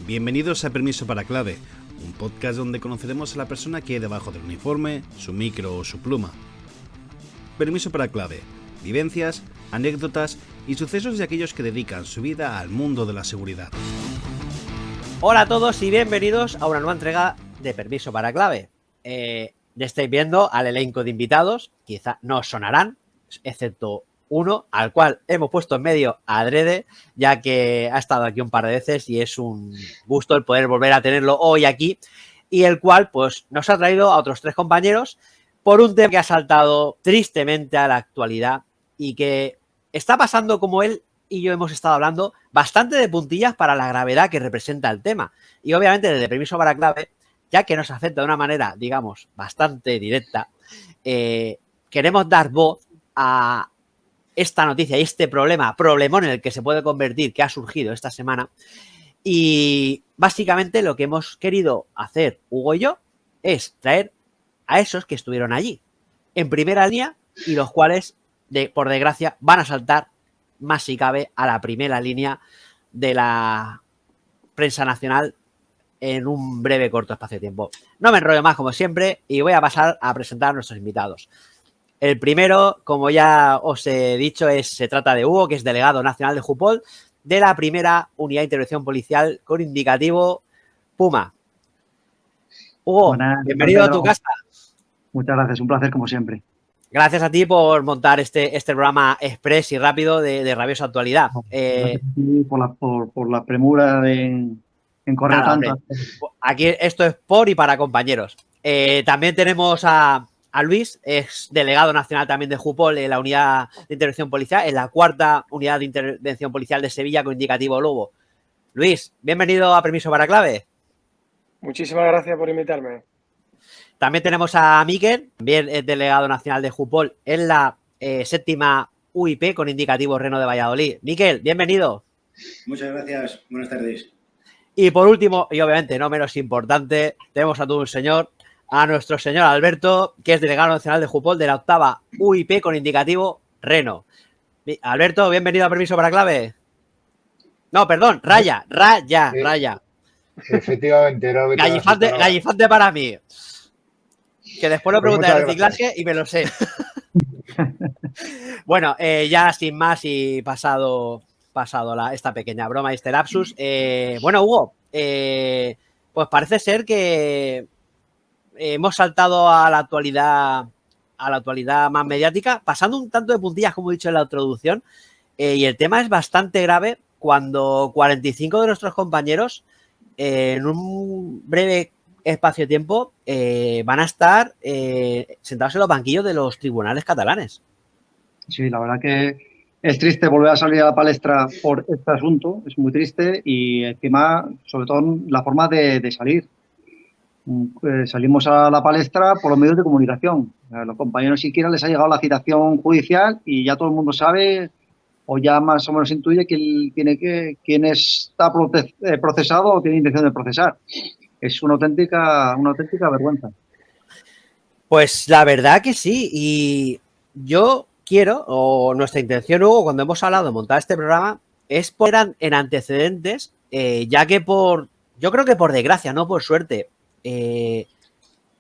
Bienvenidos a Permiso para Clave, un podcast donde conoceremos a la persona que hay debajo del uniforme, su micro o su pluma. Permiso para Clave, vivencias, anécdotas y sucesos de aquellos que dedican su vida al mundo de la seguridad. Hola a todos y bienvenidos a una nueva entrega de Permiso para Clave. Ya estáis viendo al elenco de invitados, quizá no os sonarán, excepto uno, al cual hemos puesto en medio adrede, ya que ha estado aquí un par de veces y es un gusto el poder volver a tenerlo hoy aquí, y el cual pues nos ha traído a otros tres compañeros por un tema que ha saltado tristemente a la actualidad y que está pasando, como él y yo hemos estado hablando, bastante de puntillas para la gravedad que representa el tema. Y obviamente desde Permiso para Clave, ya que nos afecta de una manera, digamos, bastante directa, queremos dar voz a esta noticia y este problemón en el que se puede convertir, que ha surgido esta semana. Y básicamente lo que hemos querido hacer Hugo y yo es traer a esos que estuvieron allí, en primera línea, y los cuales, por desgracia, van a saltar más si cabe a la primera línea de la prensa nacional en un breve corto espacio de tiempo. No me enrollo más, como siempre, y voy a pasar a presentar a nuestros invitados. El primero, como ya os he dicho, se trata de Hugo, que es delegado nacional de Jupol, de la primera unidad de intervención policial con indicativo Puma. Hugo, Buenas, bienvenido a tu casa. Muchas gracias, un placer como siempre. Gracias a ti por montar este programa express y rápido de rabiosa actualidad. Gracias a ti por la premura en correr tanto. Hombre, aquí esto es por y para compañeros. También tenemos a Luis, es delegado nacional también de Jupol en la unidad de intervención policial, en la cuarta unidad de intervención policial de Sevilla con indicativo Lobo. Luis, bienvenido a Permiso para Clave. Muchísimas gracias por invitarme. También tenemos a Miquel, también es delegado nacional de Jupol en la séptima UIP con indicativo Reno de Valladolid. Miquel, bienvenido. Muchas gracias, buenas tardes. Y por último, y obviamente no menos importante, tenemos a todo un señor, a nuestro señor Alberto, que es delegado nacional de Jupol de la octava UIP con indicativo Reno. Alberto, bienvenido a Permiso para Clave. No, perdón, Raya. Efectivamente, no. Gallifante para mí. Que después lo pregunté de reciclaje y me lo sé. Bueno, ya sin más y pasado esta pequeña broma y este lapsus. Bueno, Hugo, pues parece ser que hemos saltado a la actualidad más mediática, pasando un tanto de puntillas, como he dicho en la introducción, y el tema es bastante grave cuando 45 de nuestros compañeros en un breve espacio de tiempo van a estar sentados en los banquillos de los tribunales catalanes. Sí, la verdad que es triste volver a salir a la palestra por este asunto, es muy triste y encima, sobre todo, la forma de salir. Salimos a la palestra por los medios de comunicación. A los compañeros siquiera les ha llegado la citación judicial y ya todo el mundo sabe o ya más o menos intuye quién está procesado o tiene intención de procesar. Es una auténtica vergüenza. Pues la verdad que sí, y yo quiero, o nuestra intención, Hugo, cuando hemos hablado de montar este programa, es poner en antecedentes, ya que yo creo que por desgracia, no por suerte,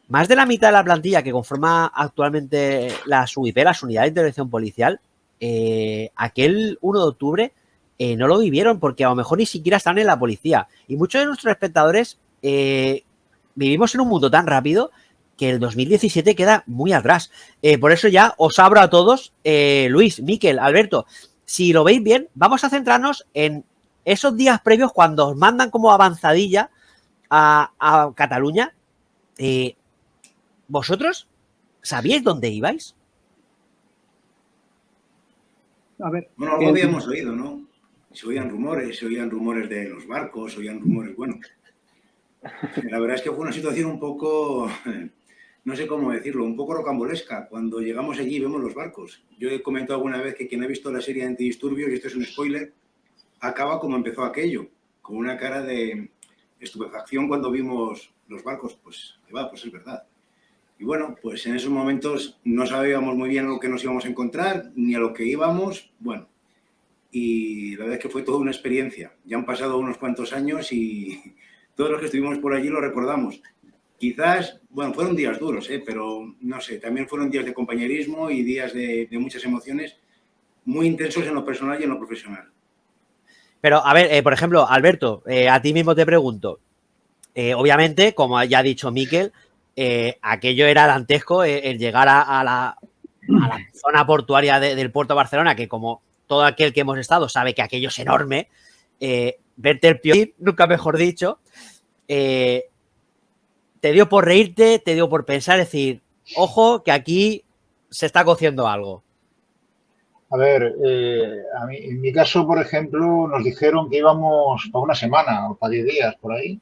más de la mitad de la plantilla que conforma actualmente las UIP, las unidades de intervención policial, aquel 1 de octubre no lo vivieron porque a lo mejor ni siquiera están en la policía. Y muchos de nuestros espectadores vivimos en un mundo tan rápido que el 2017 queda muy atrás. Por eso ya os abro a todos, Luis, Miquel, Alberto, si lo veis bien, vamos a centrarnos en esos días previos cuando os mandan como avanzadilla a Cataluña. ¿Vosotros sabíais dónde ibais? A ver, bueno, algo habíamos oído, ¿no? Se oían rumores de los barcos, se oían rumores, bueno. La verdad es que fue una situación un poco, no sé cómo decirlo, un poco rocambolesca. Cuando llegamos allí y vemos los barcos. Yo he comentado alguna vez que quien ha visto la serie Antidisturbios, y esto es un spoiler, acaba como empezó aquello, con una cara de estupefacción cuando vimos los barcos. Pues es verdad. Y bueno, pues en esos momentos no sabíamos muy bien a lo que nos íbamos a encontrar, ni a lo que íbamos. Bueno, y la verdad es que fue toda una experiencia. Ya han pasado unos cuantos años y todos los que estuvimos por allí lo recordamos. Quizás, bueno, fueron días duros, pero no sé, también fueron días de compañerismo y días de muchas emociones muy intensos en lo personal y en lo profesional. Pero, a ver, por ejemplo, Alberto, a ti mismo te pregunto. Obviamente, como ya ha dicho Miquel, aquello era dantesco, el llegar a la zona portuaria del puerto de Barcelona, que como todo aquel que hemos estado sabe que aquello es enorme, verte el Piolín, nunca mejor dicho, te dio por reírte, te dio por pensar, decir, ojo, que aquí se está cociendo algo. A ver, a mí, en mi caso, por ejemplo, nos dijeron que íbamos para una semana o para 10 días por ahí.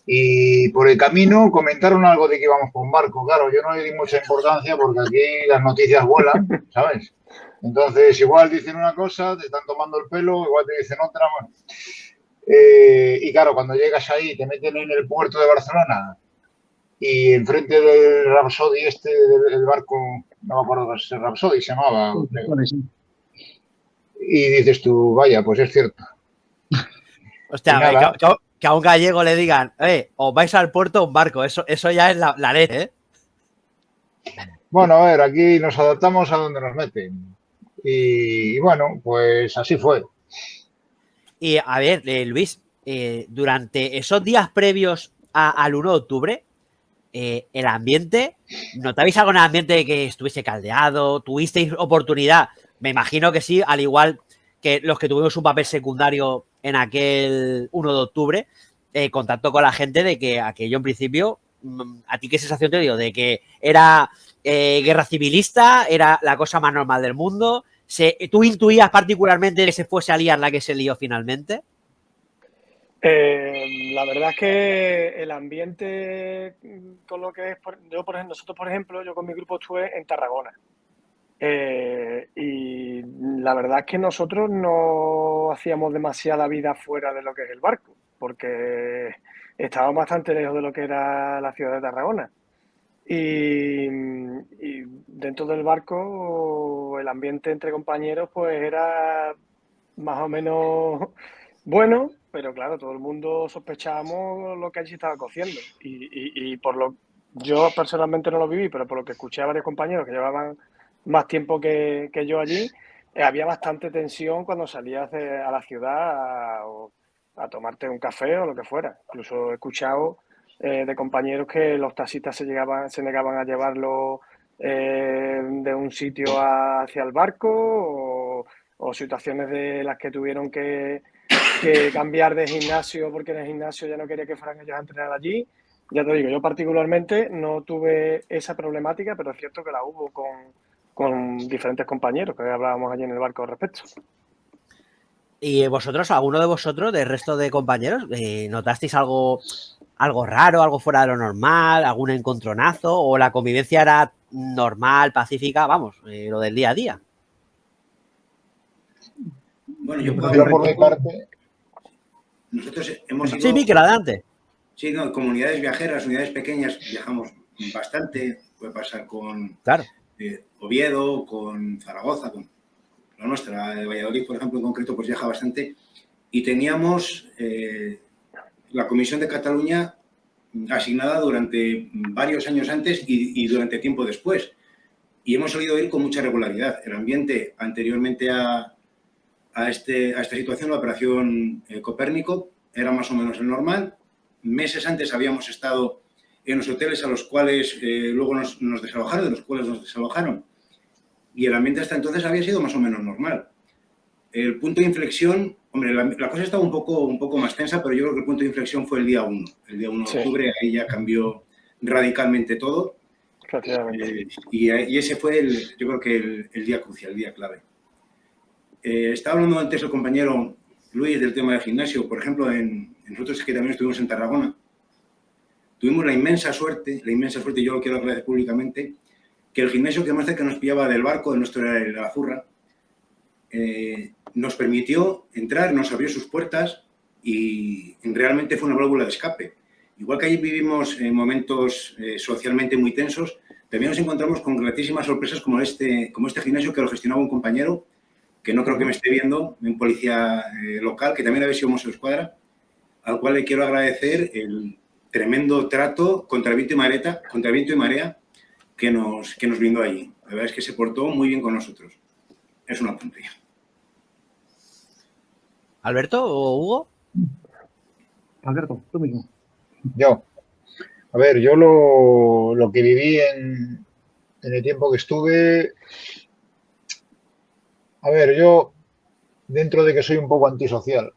Y por el camino comentaron algo de que íbamos con un barco. Claro, yo no le di mucha importancia porque aquí las noticias vuelan, ¿sabes? Entonces, igual dicen una cosa, te están tomando el pelo, igual te dicen otra. Bueno. Y claro, cuando llegas ahí, te meten en el puerto de Barcelona y enfrente del Rhapsody del barco, no me acuerdo si el Rhapsody se llamaba. Sí. Y dices tú, vaya, pues es cierto. Hostia, que a un gallego le digan, os vais al puerto un barco, eso ya es la ley, ¿eh? Bueno, a ver, aquí nos adaptamos a donde nos meten. Y bueno, pues así fue. Y a ver, Luis, durante esos días previos al 1 de octubre, el ambiente, ¿notabais algo en el ambiente de que estuviese caldeado? ¿Tuvisteis oportunidad? Me imagino que sí, al igual que los que tuvimos un papel secundario en aquel 1 de octubre, contacto con la gente de que aquello en principio, ¿a ti qué sensación te dio? ¿De que era guerra civilista? ¿Era la cosa más normal del mundo? ¿Tú intuías particularmente que se fuese a liar la que se lió finalmente? La verdad es que el ambiente con lo que es, nosotros por ejemplo, yo con mi grupo estuve en Tarragona. Y la verdad es que nosotros no hacíamos demasiada vida fuera de lo que es el barco, porque estábamos bastante lejos de lo que era la ciudad de Tarragona. Y dentro del barco el ambiente entre compañeros pues era más o menos bueno, pero claro, todo el mundo sospechábamos lo que allí estaba cociendo. Y yo personalmente no lo viví, pero por lo que escuché a varios compañeros que llevaban más tiempo que yo allí, había bastante tensión cuando salías a la ciudad a tomarte un café o lo que fuera. Incluso he escuchado de compañeros que los taxistas se negaban a llevarlo de un sitio hacia el barco o situaciones de las que tuvieron que cambiar de gimnasio porque en el gimnasio ya no quería que fueran ellos a entrenar allí. Ya te digo, yo particularmente no tuve esa problemática, pero es cierto que la hubo con diferentes compañeros que hablábamos allí en el barco al respecto. ¿Y vosotros, alguno de vosotros, del resto de compañeros, notasteis algo raro, algo fuera de lo normal, algún encontronazo o la convivencia era normal, pacífica, vamos, lo del día a día? Bueno, yo por mi parte... Nosotros hemos ido... Sí, Miquel, adelante. Sí, no, comunidades viajeras, unidades pequeñas, viajamos bastante. Puede pasar con Oviedo, con Zaragoza, con la nuestra de Valladolid, por ejemplo, en concreto, pues viaja bastante. Y teníamos la Comisión de Cataluña asignada durante varios años antes y durante tiempo después. Y hemos solido ir con mucha regularidad. El ambiente anteriormente a esta situación, la operación Copérnico, era más o menos el normal. Meses antes habíamos estado en los hoteles a los cuales luego nos desalojaron, de los cuales nos desalojaron. Y el ambiente hasta entonces había sido más o menos normal. El punto de inflexión, hombre, la cosa estaba un poco más tensa, pero yo creo que el punto de inflexión fue el día 1. El día 1 de octubre, ahí ya cambió radicalmente todo. Y ese fue, yo creo que el día crucial, el día clave. Estaba hablando antes el compañero Luis del tema del gimnasio. Por ejemplo, nosotros que también estuvimos en Tarragona, tuvimos la inmensa suerte, y yo lo quiero agradecer públicamente, que el gimnasio que más cerca nos pillaba del barco, de nuestro era el Azurra, nos permitió entrar, nos abrió sus puertas y realmente fue una válvula de escape. Igual que allí vivimos momentos socialmente muy tensos, también nos encontramos con gratísimas sorpresas como este gimnasio que lo gestionaba un compañero que no creo que me esté viendo, un policía local, que también había sido Mossos d'Esquadra, al cual le quiero agradecer el tremendo trato contra viento y marea que nos brindó allí. La verdad es que se portó muy bien con nosotros. Es una tontería. ¿Alberto o Hugo? Alberto, tú mismo. Yo. A ver, yo lo que viví en el tiempo que estuve. A ver, yo, dentro de que soy un poco antisocial,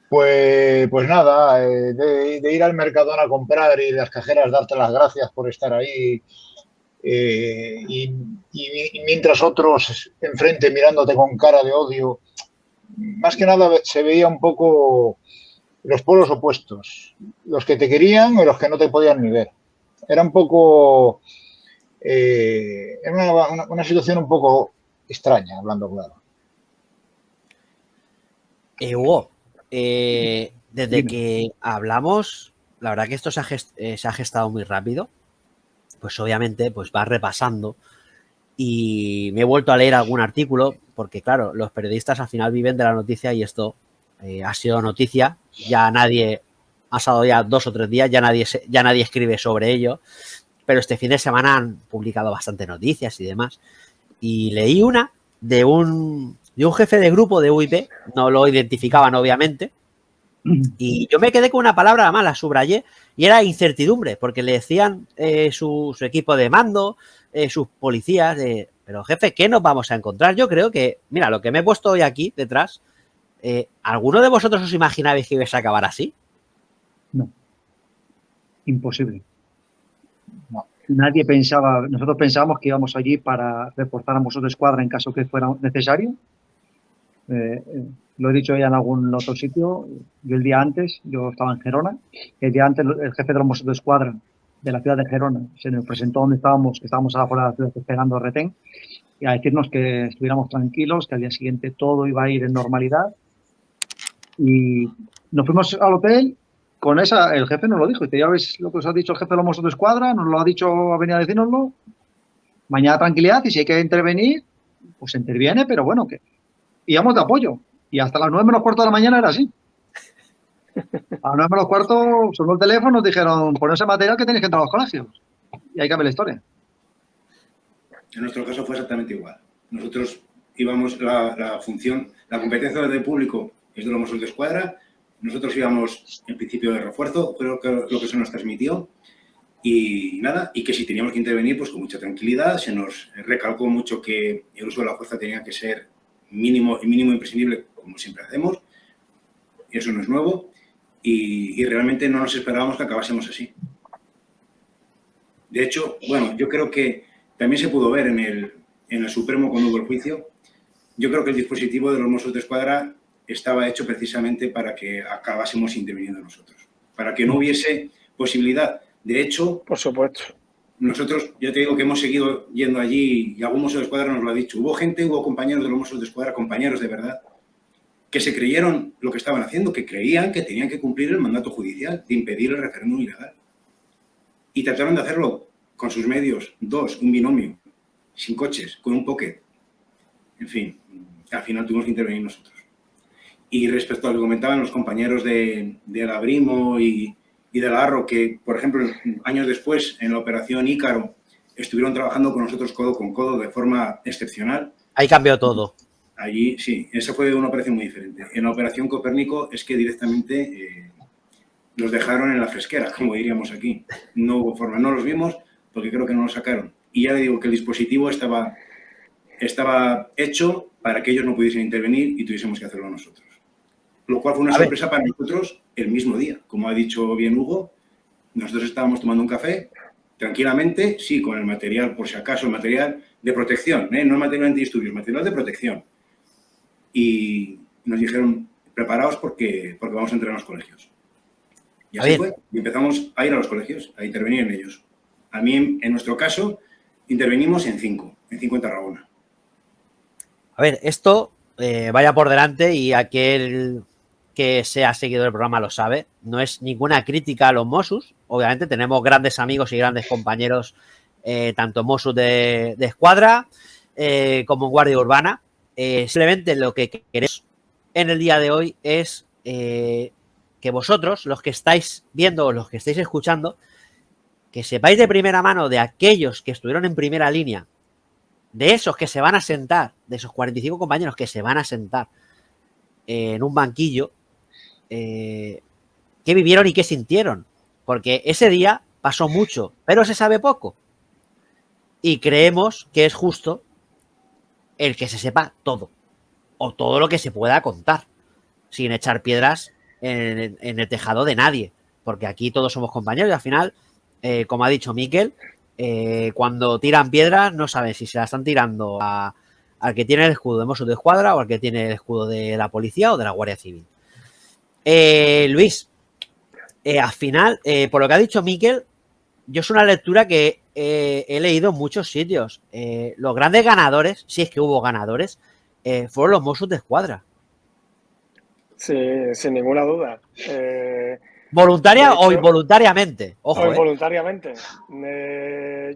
pues nada, de ir al Mercadona a comprar y las cajeras darte las gracias por estar ahí, y mientras otros enfrente mirándote con cara de odio, más que nada se veía un poco los polos opuestos, los que te querían o los que no te podían ni ver. Era un poco, era una situación un poco extraña, hablando claro. Hugo, desde que hablamos, la verdad que esto se ha gestado muy rápido. Pues obviamente pues vas repasando y me he vuelto a leer algún artículo porque claro, los periodistas al final viven de la noticia y esto ha sido noticia, ya nadie, ha pasado ya 2 o 3 días, ya nadie escribe sobre ello, pero este fin de semana han publicado bastante noticias y demás y leí una de un jefe de grupo de UIP, no lo identificaban obviamente, y yo me quedé con una palabra, además la subrayé, y era incertidumbre, porque le decían su equipo de mando, sus policías, pero jefe, ¿qué nos vamos a encontrar? Yo creo que, mira, lo que me he puesto hoy aquí detrás, ¿alguno de vosotros os imaginabais que ibais a acabar así? No. Imposible. No. Nadie pensaba, nosotros pensábamos que íbamos allí para reforzar a Mossos d'Esquadra en caso que fuera necesario. Lo he dicho ya en algún otro sitio. Yo el día antes, yo estaba en Gerona, el día antes el jefe de los Mossos d'Esquadra de la ciudad de Gerona se nos presentó donde estábamos, que estábamos afuera de la ciudad esperando retén, y a decirnos que estuviéramos tranquilos, que al día siguiente todo iba a ir en normalidad. Y nos fuimos al hotel con esa, el jefe nos lo dijo, y ya ves lo que os ha dicho el jefe de los Mossos d'Esquadra, nos lo ha dicho, ha venido a decírnoslo, mañana tranquilidad, y si hay que intervenir, pues se interviene, pero bueno, que íbamos de apoyo. Y hasta las 9:15 de la mañana era así. A las 9:15 sonó el teléfono, nos dijeron, ponerse material que tenéis que entrar a los colegios. Y ahí cambia la historia. En nuestro caso fue exactamente igual. Nosotros íbamos, la función, la competencia del público es de los Mossos d'Esquadra. Nosotros íbamos en principio de refuerzo, creo que lo que se nos transmitió. Y nada, y que si teníamos que intervenir, pues con mucha tranquilidad. Se nos recalcó mucho que el uso de la fuerza tenía que ser mínimo imprescindible, como siempre hacemos. Eso no es nuevo. Y realmente no nos esperábamos que acabásemos así. De hecho, bueno, yo creo que también se pudo ver en el Supremo cuando hubo el juicio. Yo creo que el dispositivo de los Mossos d'Esquadra estaba hecho precisamente para que acabásemos interviniendo nosotros, para que no hubiese posibilidad. De hecho, por supuesto, nosotros, ya te digo que hemos seguido yendo allí y algún Mossos d'Esquadra nos lo ha dicho. Hubo compañeros de los Mossos d'Esquadra, compañeros de verdad, que se creyeron lo que estaban haciendo, que creían que tenían que cumplir el mandato judicial de impedir el referéndum ilegal. Y trataron de hacerlo con sus medios, un binomio, sin coches, con un pocket. En fin, al final tuvimos que intervenir nosotros. Y respecto a lo que comentaban los compañeros de Labrimo y de la Arro, que, por ejemplo, años después, en la operación Ícaro, estuvieron trabajando con nosotros codo con codo de forma excepcional. Ahí cambió todo. Allí, sí, esa fue una operación muy diferente. En la operación Copérnico es que directamente nos dejaron en la fresquera, como diríamos aquí. No hubo forma, no los vimos porque creo que no los sacaron. Y ya le digo que el dispositivo estaba hecho para que ellos no pudiesen intervenir y tuviésemos que hacerlo nosotros. Lo cual fue una sorpresa para nosotros el mismo día. Como ha dicho bien Hugo, nosotros estábamos tomando un café tranquilamente, sí, con el material, por si acaso, el material de protección, no el material antidisturbios, material de protección. Y nos dijeron, preparaos porque vamos a entrar en los colegios. Y así fue. Y empezamos a ir a los colegios, a intervenir en ellos. A mí, en nuestro caso, intervenimos en 5 en Tarragona. A ver, esto vaya por delante y aquel que sea seguidor del programa lo sabe. No es ninguna crítica a los Mossos. Obviamente tenemos grandes amigos y grandes compañeros tanto en Mossos de Escuadra como en Guardia Urbana. Simplemente lo que queremos en el día de hoy es que vosotros, los que estáis viendo o los que estáis escuchando, que sepáis de primera mano de aquellos que estuvieron en primera línea, de esos que se van a sentar, de esos 45 compañeros que se van a sentar en un banquillo, qué vivieron y qué sintieron. Porque ese día pasó mucho, pero se sabe poco. Y creemos que es justo el que se sepa todo, o todo lo que se pueda contar, sin echar piedras en el tejado de nadie, porque aquí todos somos compañeros y al final, como ha dicho Miquel, cuando tiran piedras no saben si se la están tirando al que tiene el escudo de Mossos de Escuadra o al que tiene el escudo de la policía o de la Guardia Civil. Luis, al final, por lo que ha dicho Miquel, yo es una lectura que he leído en muchos sitios. Los grandes ganadores, si es que hubo ganadores, fueron los Mossos de Escuadra. Sí, sin ninguna duda. ¿Voluntaria hecho, o involuntariamente? Ojo, o involuntariamente.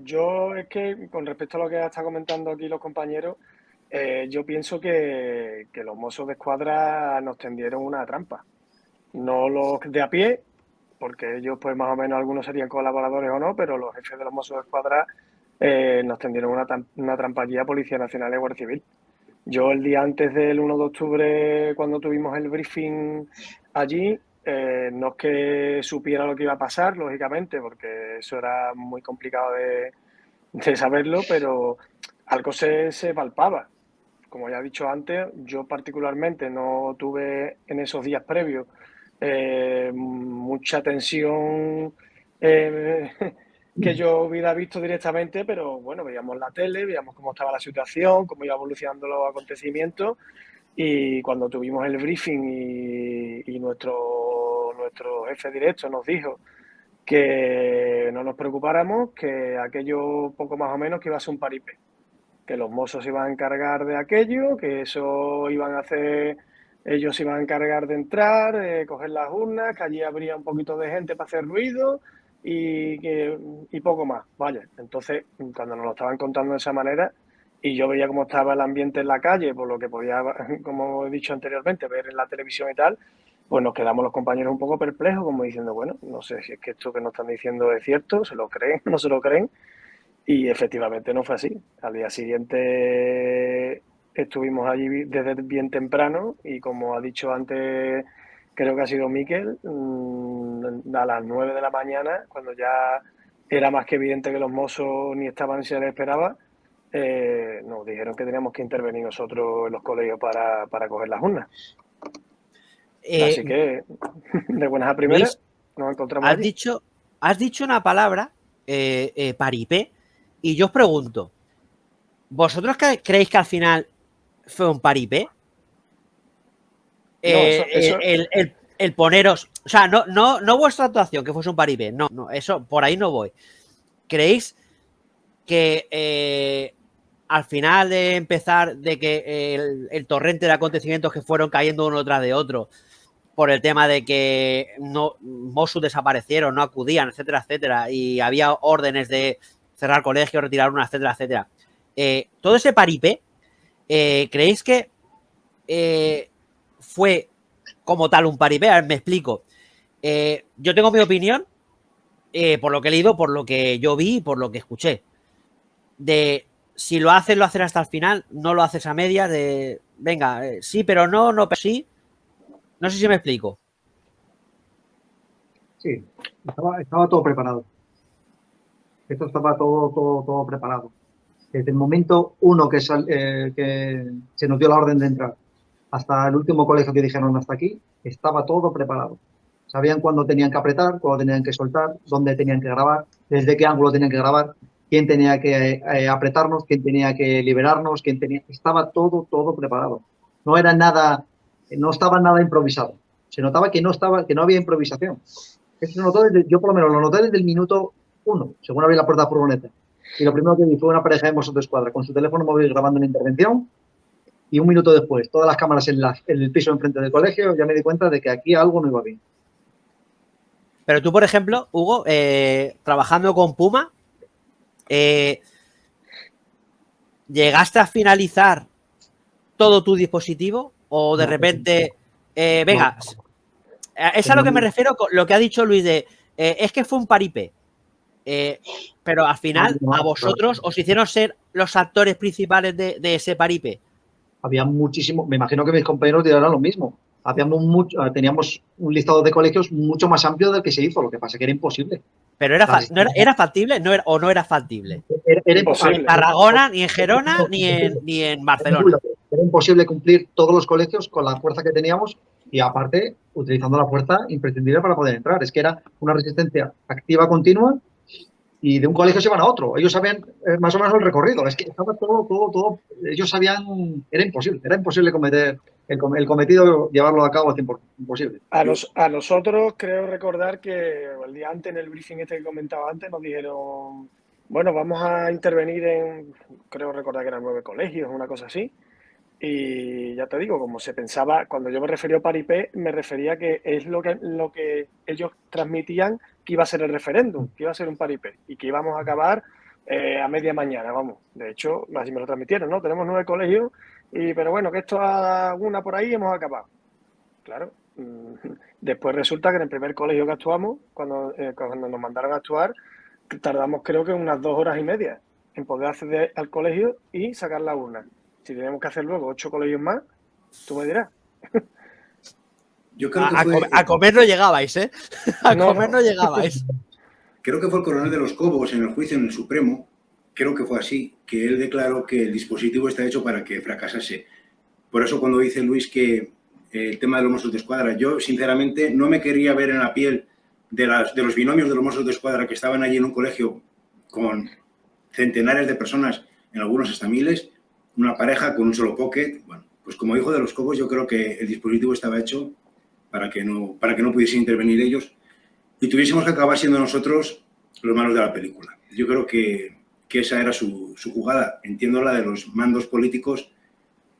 Yo es que, con respecto a lo que está comentando aquí los compañeros, yo pienso que los Mossos de Escuadra nos tendieron una trampa. No los de a pie, porque ellos pues más o menos algunos serían colaboradores o no, pero los jefes de los Mossos de Escuadra nos tendieron una trampa allí a Policía Nacional y Guardia Civil. Yo el día antes del 1 de octubre, cuando tuvimos el briefing allí, no es que supiera lo que iba a pasar, lógicamente, porque eso era muy complicado de saberlo, pero algo se palpaba. Como ya he dicho antes, yo particularmente no tuve en esos días previos mucha tensión que yo hubiera visto directamente, pero bueno, veíamos la tele, veíamos cómo estaba la situación, cómo iba evolucionando los acontecimientos, y cuando tuvimos el briefing y nuestro jefe directo nos dijo que no nos preocupáramos, que aquello poco más o menos que iba a ser un paripé, que los mozos se iban a encargar de aquello, que eso iban a hacer, ellos se iban a encargar de entrar, de coger las urnas, que allí habría un poquito de gente para hacer ruido y poco más, vaya. Entonces, cuando nos lo estaban contando de esa manera y yo veía cómo estaba el ambiente en la calle, por lo que podía, como he dicho anteriormente, ver en la televisión y tal, pues nos quedamos los compañeros un poco perplejos, como diciendo, bueno, no sé si es que esto que nos están diciendo es cierto, se lo creen, no se lo creen. Y efectivamente no fue así. Al día siguiente estuvimos allí desde bien temprano y, como ha dicho antes, creo que ha sido Miquel, a las 9 de la mañana, cuando ya era más que evidente que los mozos ni estaban ni se les esperaba, nos dijeron que teníamos que intervenir nosotros en los colegios para coger las urnas. Así que, de buenas a primeras, Luis, nos encontramos allí. Has dicho una palabra, paripé, y yo os pregunto, ¿vosotros creéis que al final fue un paripé? El poneros, o sea, no vuestra actuación, que fuese un paripé, no, eso, por ahí no voy. ¿Creéis que al final de empezar, de que el torrente de acontecimientos que fueron cayendo uno tras de otro, por el tema de que Mossos desaparecieron, no acudían, etcétera, etcétera, y había órdenes de cerrar colegios, retirar una, etcétera, etcétera. Todo ese paripé, ¿creéis que fue como tal un paripé? A ver, me explico. Yo tengo mi opinión, por lo que he leído, por lo que yo vi y por lo que escuché. De si lo haces hasta el final, no lo haces a medias, de venga, sí, pero no, pero sí. No sé si me explico. Sí, estaba todo preparado. Esto estaba todo preparado. Desde el momento uno que se nos dio la orden de entrar hasta el último colegio que dijeron hasta aquí, estaba todo preparado. Sabían cuándo tenían que apretar, cuándo tenían que soltar, dónde tenían que grabar, desde qué ángulo tenían que grabar, quién tenía que apretarnos, quién tenía que liberarnos, estaba todo preparado. No era nada, no estaba nada improvisado. Se notaba que no había improvisación. Eso se notó yo por lo menos lo noté desde el minuto 1, según abrí la puerta de la furgoneta. Y lo primero que vi fue una pareja de Mossos de Escuadra con su teléfono móvil grabando una intervención. Y un minuto después, todas las cámaras en el piso enfrente del colegio, ya me di cuenta de que aquí algo no iba bien. Pero tú, por ejemplo, Hugo, trabajando con Puma, ¿Llegaste a finalizar todo tu dispositivo o de repente, venga, es a lo que me refiero con lo que ha dicho Luis de, es que fue un paripé, pero al final a vosotros os hicieron ser los actores principales de ese paripé. Había muchísimo, me imagino que mis compañeros dirán lo mismo. Teníamos un listado de colegios mucho más amplio del que se hizo, lo que pasa es que era imposible. Pero era factible, no era factible. Era imposible. En Tarragona, ni en Gerona, ni en Barcelona. Era imposible cumplir todos los colegios con la fuerza que teníamos y aparte utilizando la fuerza imprescindible para poder entrar. Es que era una resistencia activa continua y de un colegio se iban a otro. Ellos sabían más o menos el recorrido. Es que estaba todo. Ellos sabían, era imposible cometer el cometido, llevarlo a cabo al 100%. Imposible. A nosotros creo recordar que el día antes, en el briefing este que comentaba antes, nos dijeron, bueno, vamos a intervenir creo recordar que eran 9 colegios, una cosa así. Y ya te digo, como se pensaba, cuando yo me refería a paripé, me refería que es lo que ellos transmitían que iba a ser el referéndum, que iba a ser un paripé y que íbamos a acabar a media mañana, vamos. De hecho, así me lo transmitieron, ¿no? Tenemos 9 colegios, pero bueno, que esto a una por ahí hemos acabado. Claro. Después resulta que en el primer colegio que actuamos, cuando nos mandaron a actuar, tardamos creo que unas 2 horas y media en poder acceder al colegio y sacar la urna. Si tenemos que hacer luego 8 colegios más, tú me dirás. Yo creo que a comer no llegabais, ¿eh? Comer no llegabais. Creo que fue el coronel de los Cobos en el juicio en el Supremo, creo que fue así, que él declaró que el dispositivo está hecho para que fracasase. Por eso cuando dice Luis que el tema de los Mossos de Escuadra, yo sinceramente no me quería ver en la piel de los binomios de los Mossos de Escuadra que estaban allí en un colegio con centenares de personas, en algunos hasta miles, una pareja con un solo pocket. Bueno, pues como hijo de los Cobos, yo creo que el dispositivo estaba hecho para que no pudiesen intervenir ellos y tuviésemos que acabar siendo nosotros los malos de la película. Yo creo que esa era su jugada. Entiendo la de los mandos políticos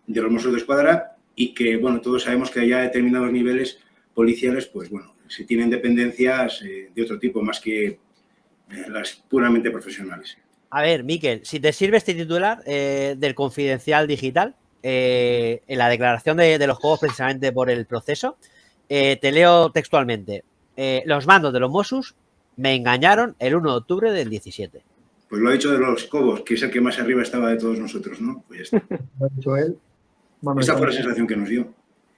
de los Mossos de Escuadra y que, bueno, todos sabemos que hay determinados niveles policiales, pues bueno, se tienen dependencias de otro tipo, más que las puramente profesionales. A ver, Miquel, si te sirve este titular del Confidencial Digital, en la declaración de los juegos precisamente por el proceso, te leo textualmente. Los mandos de los Mossos me engañaron el 1 de octubre del 17. Pues lo ha dicho de los Cobos, que es el que más arriba estaba de todos nosotros, ¿no? Pues ya está. Lo ha dicho él. Esa fue la sensación que nos dio.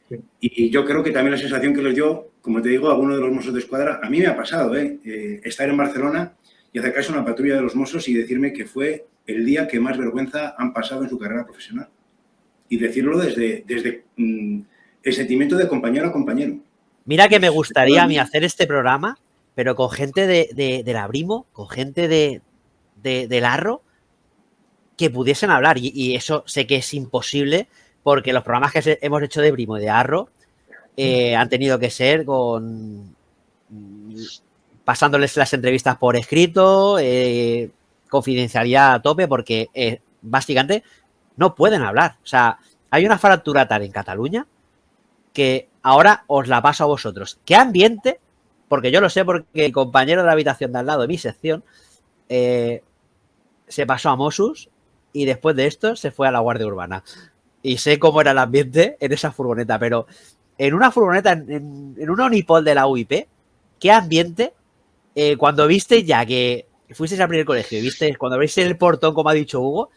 Sí. Y yo creo que también la sensación que les dio, como te digo, a alguno de los Mossos de Escuadra, a mí me ha pasado, estar en Barcelona y acercarse a una patrulla de los Mossos y decirme que fue el día que más vergüenza han pasado en su carrera profesional. Y decirlo desde el sentimiento de compañero a compañero. Mira que me gustaría a mí hacer este programa, pero con gente de la Brimo, con gente del Arro, que pudiesen hablar. Y eso sé que es imposible, porque los programas que hemos hecho de Brimo y de Arro han tenido que ser pasándoles las entrevistas por escrito, confidencialidad a tope, porque básicamente no pueden hablar. O sea, hay una fractura tal en Cataluña que ahora os la paso a vosotros. ¿Qué ambiente? Porque yo lo sé porque el compañero de la habitación de al lado de mi sección se pasó a Mossos y después de esto se fue a la Guardia Urbana. Y sé cómo era el ambiente en esa furgoneta, pero en una furgoneta, en una unipol de la UIP, ¿qué ambiente? Cuando viste ya que fuisteis a abrir el colegio y viste cuando abriste el portón, como ha dicho Hugo,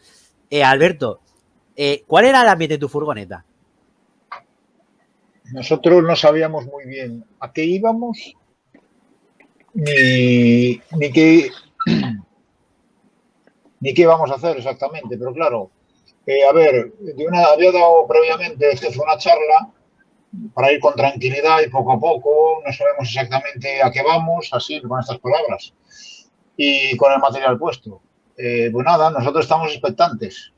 Alberto, ¿cuál era el ambiente de tu furgoneta? Nosotros no sabíamos muy bien a qué íbamos ni qué íbamos a hacer exactamente, pero claro, había dado previamente el jefe una charla para ir con tranquilidad y poco a poco, no sabemos exactamente a qué vamos, así, con estas palabras, y con el material puesto. Pues nada, nosotros estamos expectantes.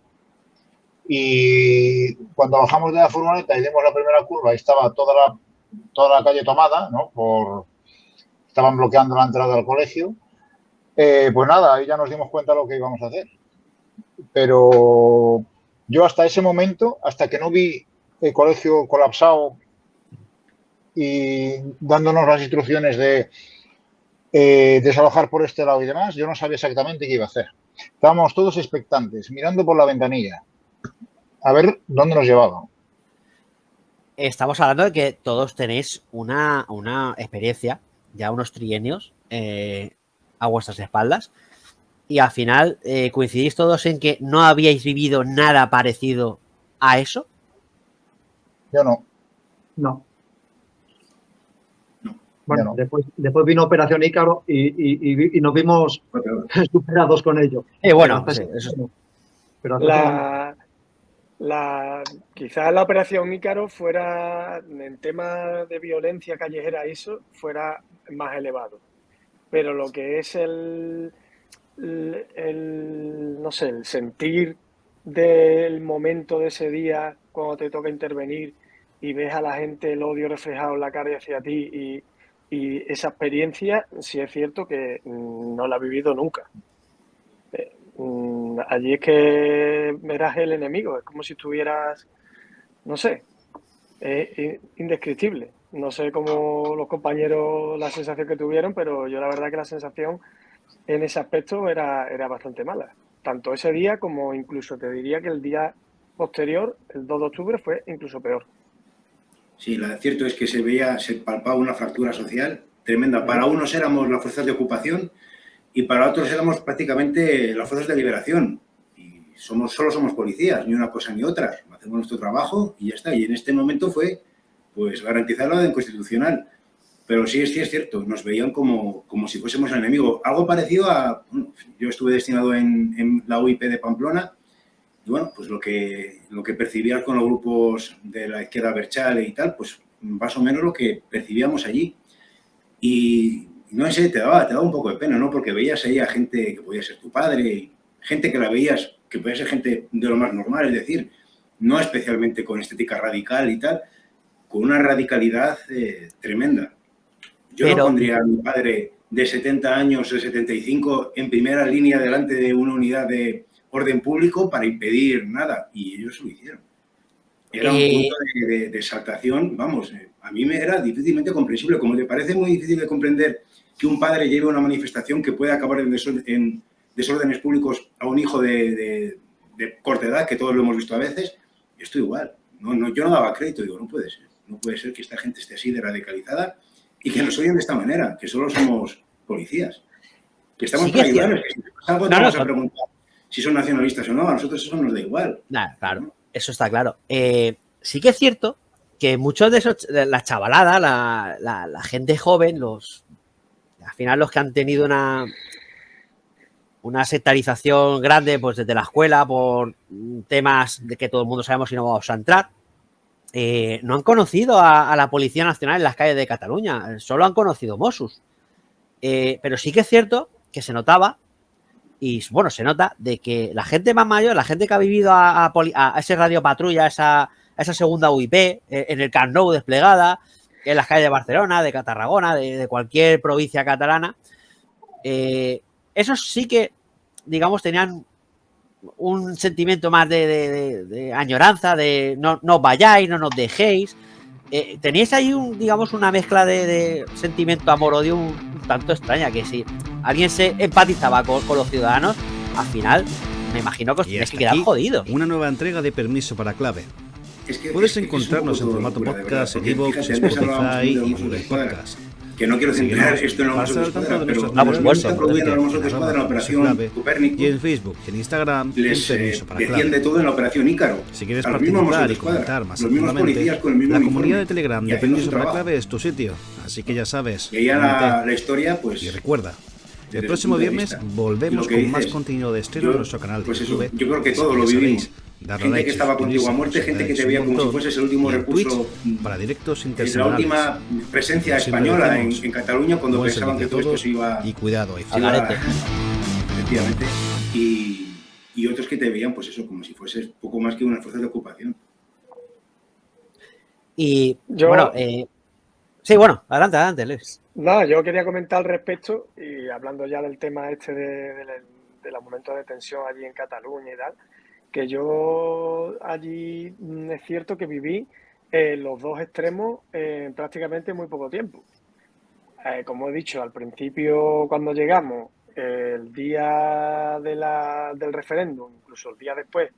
Y cuando bajamos de la furgoneta y dimos la primera curva, y estaba toda la calle tomada, ¿no? Estaban bloqueando la entrada al colegio. Pues nada, ahí ya nos dimos cuenta de lo que íbamos a hacer. Pero yo hasta ese momento, hasta que no vi el colegio colapsado y dándonos las instrucciones de desalojar por este lado y demás, yo no sabía exactamente qué iba a hacer. Estábamos todos expectantes, mirando por la ventanilla, a ver dónde nos llevaba. Estamos hablando de que todos tenéis una experiencia, ya unos trienios a vuestras espaldas, y al final coincidís todos en que no habíais vivido nada parecido a eso. Yo no. No. No. Bueno, No. después vino Operación Ícaro y nos vimos Fue peor. superados con ello. Bueno, Pero sí, antes- eso pero antes Quizás la operación Ícaro fuera, en tema de violencia callejera, eso fuera más elevado. Pero lo que es no sé, el sentir del momento de ese día, cuando te toca intervenir y ves a la gente el odio reflejado en la cara hacia ti y esa experiencia, sí es cierto que no la he vivido nunca. Allí es que verás el enemigo, es como si estuvieras, no sé, es indescriptible. No sé cómo los compañeros la sensación que tuvieron, pero yo la verdad que la sensación en ese aspecto era bastante mala. Tanto ese día como incluso te diría que el día posterior, el 2 de octubre, fue incluso peor. Sí, lo cierto es que se palpaba una fractura social tremenda. Para unos éramos las fuerzas de ocupación y para otros éramos prácticamente las fuerzas de liberación. Y solo somos policías, ni una cosa ni otra. Hacemos nuestro trabajo y ya está. Y en este momento fue pues garantizar la orden constitucional. Pero sí es cierto, nos veían como si fuésemos el enemigo. Algo parecido a... Bueno, yo estuve destinado en la UIP de Pamplona y bueno, pues lo que percibías con los grupos de la izquierda Berchale y tal, pues más o menos lo que percibíamos allí. Y no sé, te daba un poco de pena, ¿no? Porque veías ahí a gente que podía ser tu padre, gente que la veías, que podía ser gente de lo más normal, es decir, no especialmente con estética radical y tal, con una radicalidad tremenda. Yo no pondría a mi padre de 70 años o de 75 en primera línea delante de una unidad de orden público para impedir nada, y ellos lo hicieron. Era un punto de exaltación, vamos, a mí me era difícilmente comprensible, como te parece muy difícil de comprender que un padre lleve una manifestación que puede acabar en desórdenes públicos a un hijo de corta edad, que todos lo hemos visto a veces, esto igual. Yo no daba crédito, digo, no puede ser que esta gente esté así de radicalizada y que nos oyen de esta manera, que solo somos policías, que estamos para ayudarles, que si pasa algo vamos a preguntar si son nacionalistas o no, a nosotros eso nos da igual. Claro, ¿no? Eso está claro. Sí que es cierto que muchos de esos, la chavalada, la gente joven, al final los que han tenido una sectarización grande pues desde la escuela por temas de que todo el mundo sabemos y no vamos a entrar, no han conocido a la Policía Nacional en las calles de Cataluña, solo han conocido Mossos. Pero sí que es cierto que se notaba, y bueno, se nota de que la gente más mayor, la gente que ha vivido a ese radio patrulla, a esa segunda UIP, en el Camp Nou desplegada, en las calles de Barcelona, de Tarragona, de cualquier provincia catalana, esos sí que, digamos, tenían un sentimiento más de añoranza, de no os vayáis, no nos dejéis. Teníais ahí digamos una mezcla de sentimiento amor-odio un tanto extraña, que si alguien se empatizaba con los ciudadanos, al final me imagino que os tenéis que quedar jodidos. Una nueva entrega de Permiso para Clave. Puedes Es encontrarnos en formato podcast en iVoox, Spotify y Google Podcast. Que no quiero centrar esto en la escuadra, pero la operación Copérnico y en Facebook y en Instagram les para decían de todo en la operación Ícaro. Si quieres participar y comentar más activamente, la comunidad de Telegram de Permiso para Clave es tu sitio, así que ya sabes. Y ahí la historia, pues... Y recuerda, el próximo viernes volvemos con más contenido de estreno en nuestro canal de YouTube. Yo creo que todos lo vivimos. Gente que estaba contigo a muerte, gente que te veía como si fueses el último recurso para directos la última presencia española en Cataluña cuando pensaban que todo esto se iba y cuidado efectivamente y otros que te veían pues eso como si fueses poco más que una fuerza de ocupación. Y bueno, sí, bueno, adelante, Luis. No, yo quería comentar al respecto y hablando ya del tema este de los momentos de tensión allí en Cataluña y tal, que yo allí es cierto que viví los dos extremos en prácticamente muy poco tiempo. Como he dicho, al principio cuando llegamos el día del referéndum, incluso el día después,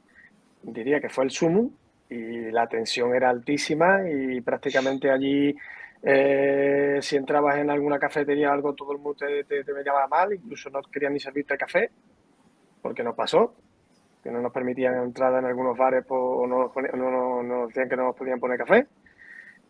diría que fue el sumum y la tensión era altísima y prácticamente allí, si entrabas en alguna cafetería o algo, todo el mundo te miraba mal, incluso no querían ni servirte café, porque nos pasó, que no nos permitían entrada en algunos bares o nos decían que no nos podían poner café.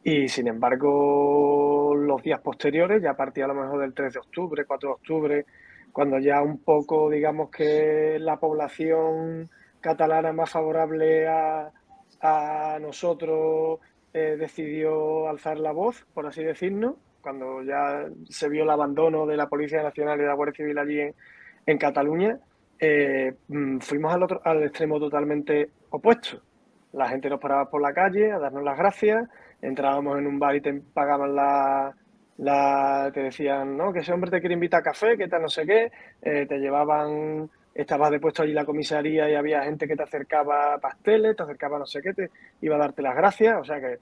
Y sin embargo, los días posteriores, ya a partir a lo mejor del 3 de octubre, 4 de octubre, cuando ya un poco, digamos que la población catalana más favorable a nosotros decidió alzar la voz, por así decirlo, cuando ya se vio el abandono de la Policía Nacional y de la Guardia Civil allí en Cataluña, fuimos al extremo totalmente opuesto. La gente nos paraba por la calle a darnos las gracias, entrábamos en un bar y te pagaban te decían, no, que ese hombre te quiere invitar a café, que tal, no sé qué, te llevaban, estabas depuesto allí en la comisaría y había gente que te acercaba pasteles, te acercaba no sé qué, te iba a darte las gracias, o sea que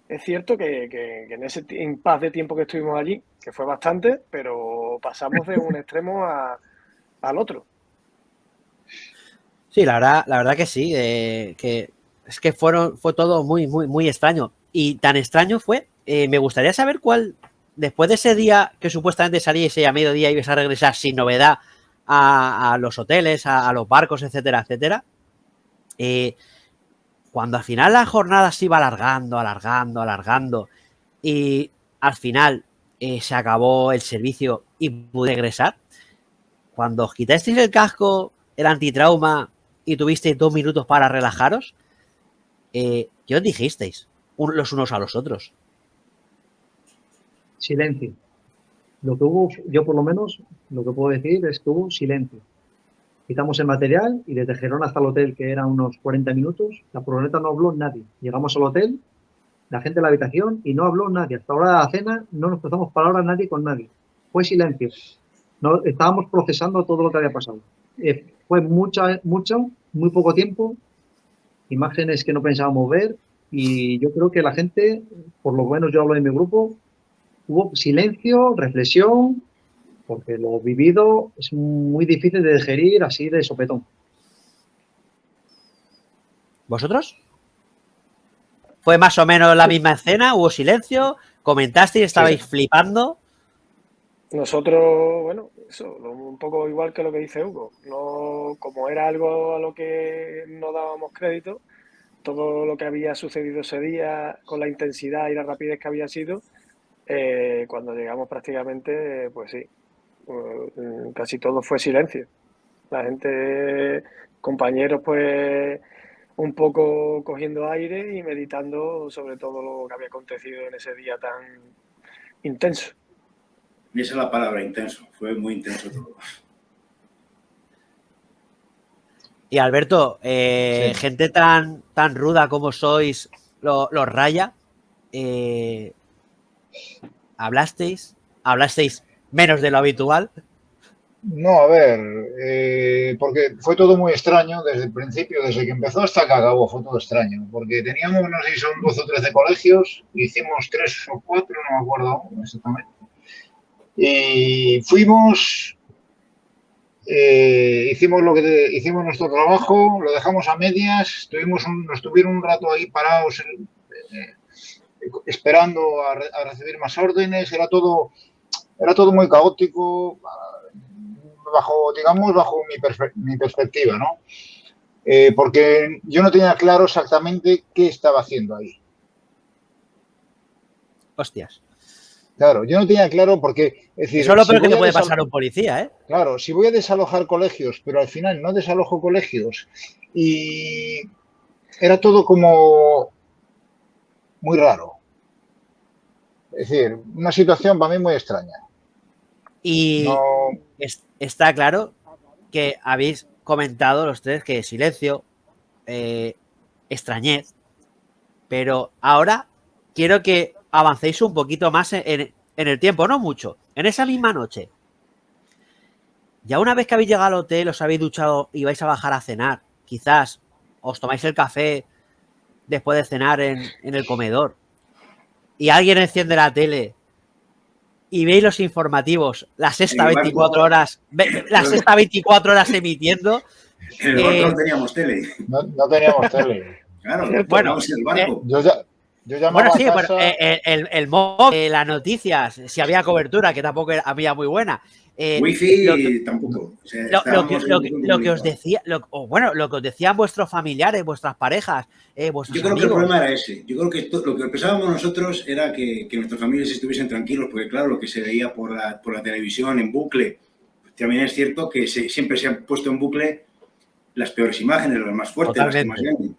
es cierto que en ese impas de tiempo que estuvimos allí, que fue bastante, pero pasamos de un extremo al otro. Sí, la verdad que sí, que es que fue todo muy, muy, muy extraño. Y tan extraño fue, me gustaría saber cuál, después de ese día que supuestamente salíais a mediodía y ibas a regresar sin novedad a los hoteles, a los barcos, etcétera, etcétera, cuando al final la jornada se iba alargando y al final se acabó el servicio y pude regresar, cuando os quitasteis el casco, el antitrauma y tuvisteis 2 minutos para relajaros, ¿qué os dijisteis los unos a los otros? Silencio. Lo que hubo, yo por lo menos, lo que puedo decir es que hubo silencio. Quitamos el material y desde Gerona hasta el hotel, que eran unos 40 minutos, la furgoneta no habló nadie. Llegamos al hotel, la gente en la habitación y no habló nadie. Hasta la hora de la cena no nos cruzamos palabras nadie con nadie. Fue silencio. No, estábamos procesando todo lo que había pasado. Fue muy poco tiempo, imágenes que no pensábamos ver y yo creo que la gente, por lo menos yo hablo de mi grupo, hubo silencio, reflexión, porque lo vivido es muy difícil de digerir así de sopetón. ¿Vosotros? ¿Fue más o menos la misma escena? ¿Hubo silencio? ¿Comentasteis? ¿Estabais flipando? Nosotros, bueno, eso, un poco igual que lo que dice Hugo. No, como era algo a lo que no dábamos crédito, todo lo que había sucedido ese día, con la intensidad y la rapidez que había sido, cuando llegamos prácticamente, pues sí, casi todo fue silencio. La gente, compañeros, pues un poco cogiendo aire y meditando sobre todo lo que había acontecido en ese día tan intenso. Y esa es la palabra, intenso. Fue muy intenso todo. Y Alberto, Sí. gente tan ruda como sois, los raya, ¿hablasteis menos de lo habitual? No, a ver, porque fue todo muy extraño desde el principio, desde que empezó hasta que acabó, fue todo extraño, porque teníamos, no sé si son 12 o 13 colegios, hicimos 3 o 4, no me acuerdo aún exactamente, y fuimos, hicimos nuestro trabajo, lo dejamos a medias, nos tuvieron un rato ahí parados esperando a recibir más órdenes, era todo muy caótico, bajo mi perspectiva, ¿no? Porque yo no tenía claro exactamente qué estaba haciendo ahí. Hostias. Claro, yo no tenía claro porque... Es decir, eso es lo peor que te puede pasar a un policía, ¿eh? Claro, si voy a desalojar colegios, pero al final no desalojo colegios y era todo como muy raro. Es decir, una situación para mí muy extraña. Y no... está claro que habéis comentado los tres que silencio, extrañez, pero ahora quiero que avancéis un poquito más en el tiempo, no mucho, en esa misma noche. Ya una vez que habéis llegado al hotel, os habéis duchado y vais a bajar a cenar, quizás os tomáis el café después de cenar en el comedor y alguien enciende la tele y veis los informativos, la sexta En el 24 barco. horas, la sexta 24 horas emitiendo. En el barco no teníamos tele. No teníamos tele. Claro, Bueno, estábamos en el barco. Yo llamaba Bueno, sí, a bueno, casa. el móvil, las noticias, si había cobertura, que tampoco había muy buena. Wifi tampoco. O sea, Lo que os comunicados. decía, lo que os decían vuestros familiares, vuestras parejas, vuestros Yo creo que el amigos. problema era ese. Yo creo que lo que pensábamos nosotros era que nuestras familias estuviesen tranquilos, porque claro, lo que se veía por la televisión en bucle, también es cierto que siempre se han puesto en bucle las peores imágenes, las más fuertes, Totalmente. las que más venden.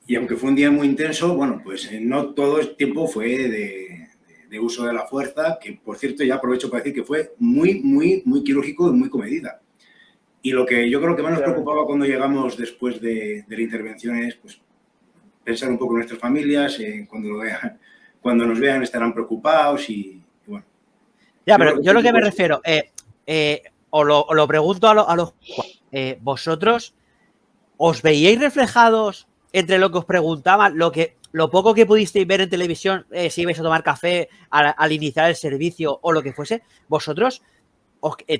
Y aunque fue un día muy intenso, bueno, pues no todo el tiempo fue de uso de la fuerza, que por cierto ya aprovecho para decir que fue muy, muy, muy quirúrgico y muy comedida. Y lo que yo creo que más nos preocupaba cuando llegamos después de la intervención es pues, pensar un poco en nuestras familias, cuando nos vean estarán preocupados y bueno. Ya, pero yo lo que me refiero, os lo pregunto a los vosotros, ¿os veíais reflejados entre lo que os preguntaban, lo poco que pudisteis ver en televisión, si ibais a tomar café al iniciar el servicio o lo que fuese? ¿Vosotros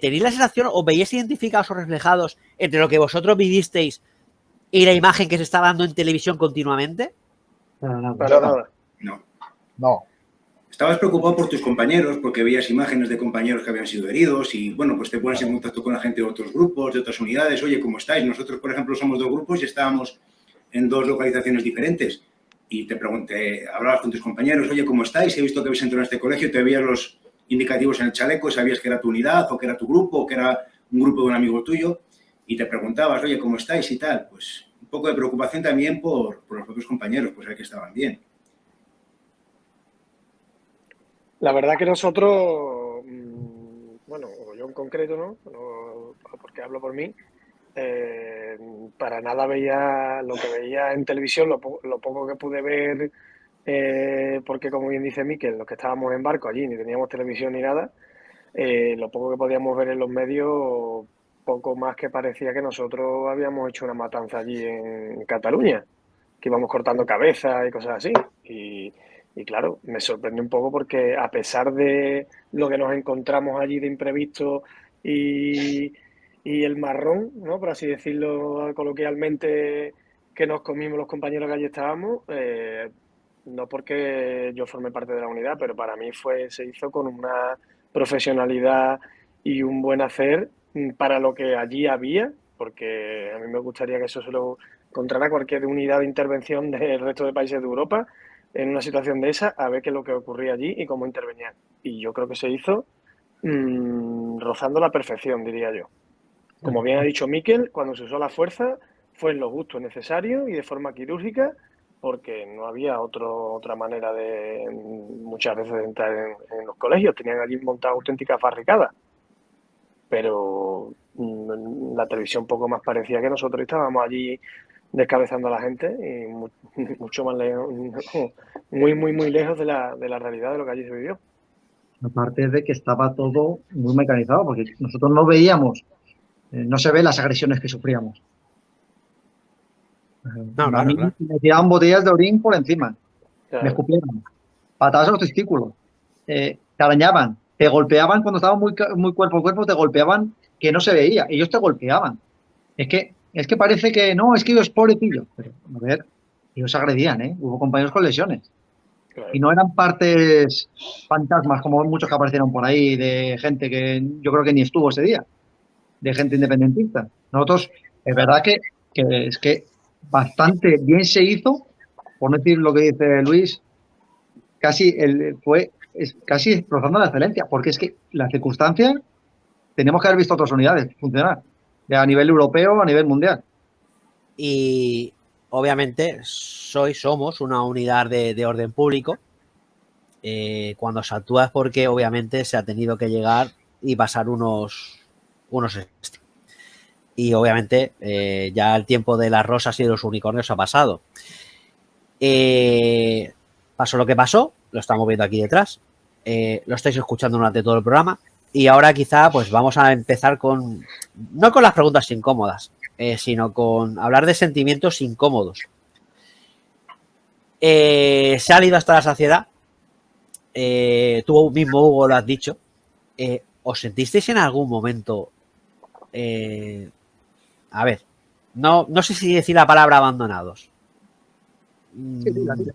tenéis la sensación, os veíais identificados o reflejados entre lo que vosotros vivisteis y la imagen que se estaba dando en televisión continuamente? Para nada. No. Estabas preocupado por tus compañeros porque veías imágenes de compañeros que habían sido heridos y, bueno, pues te pones en contacto con la gente de otros grupos, de otras unidades. Oye, ¿cómo estáis? Nosotros, por ejemplo, somos 2 grupos y estábamos en 2 localizaciones diferentes. Y te pregunté, hablabas con tus compañeros, oye, ¿cómo estáis? He visto que habéis entrado en este colegio, te veías los indicativos en el chaleco, sabías que era tu unidad o que era tu grupo o que era un grupo de un amigo tuyo y te preguntabas, oye, ¿cómo estáis? Y tal. Pues un poco de preocupación también por los propios compañeros, pues ver que estaban bien. La verdad que nosotros, bueno, o yo en concreto, ¿no? Porque hablo por mí, para nada veía lo que veía en televisión, lo poco que pude ver, porque como bien dice Miquel, los que estábamos en barco allí, ni teníamos televisión ni nada, lo poco que podíamos ver en los medios, poco más que parecía que nosotros habíamos hecho una matanza allí en Cataluña, que íbamos cortando cabezas y cosas así. Y claro, me sorprendió un poco porque a pesar de lo que nos encontramos allí de imprevisto y el marrón, ¿no? Por así decirlo coloquialmente, que nos comimos los compañeros que allí estábamos, no porque yo formé parte de la unidad, pero para mí se hizo con una profesionalidad y un buen hacer para lo que allí había, porque a mí me gustaría que eso se lo encontrara cualquier unidad de intervención del resto de países de Europa en una situación de esa, a ver qué es lo que ocurría allí y cómo intervenía. Y yo creo que se hizo rozando la perfección, diría yo. Como bien ha dicho Miquel, cuando se usó la fuerza fue en lo justo, necesario y de forma quirúrgica, porque no había otra manera de muchas veces de entrar en los colegios. Tenían allí montadas auténticas barricadas. Pero la televisión poco más parecía que nosotros estábamos allí descabezando a la gente y mucho más lejos, muy, muy, muy lejos de la realidad de lo que allí se vivió. Aparte de que estaba todo muy mecanizado, porque nosotros no veíamos, no se ve las agresiones que sufríamos. No, a mí claro. me tiraban botellas de orín por encima, Claro. me escupieron, patadas a los testículos, te arañaban, te golpeaban cuando estabas muy cuerpo a cuerpo, te golpeaban que no se veía, ellos te golpeaban. Es que parece que no, es que ellos pobrecillos, pero a ver, ellos agredían, ¿eh? Hubo compañeros con lesiones. Claro. Y no eran partes fantasmas como muchos que aparecieron por ahí de gente que yo creo que ni estuvo ese día, de gente independentista. Nosotros, es verdad que es que bastante bien se hizo, por no decir lo que dice Luis, casi rozando la excelencia, porque es que las circunstancias tenemos que haber visto otras unidades funcionar, a nivel europeo, a nivel mundial. Y obviamente somos una unidad de orden público. Cuando se actúa es porque obviamente se ha tenido que llegar y pasar unos y obviamente ya el tiempo de las rosas y de los unicornios ha pasado. Pasó lo que pasó, lo estamos viendo aquí detrás, lo estáis escuchando durante todo el programa y ahora quizá pues vamos a empezar no con las preguntas incómodas, sino con hablar de sentimientos incómodos. Se ha leído hasta la saciedad tú mismo, Hugo, lo has dicho, ¿os sentisteis en algún momento, a ver, no sé si decir la palabra abandonados? Sí, la digo.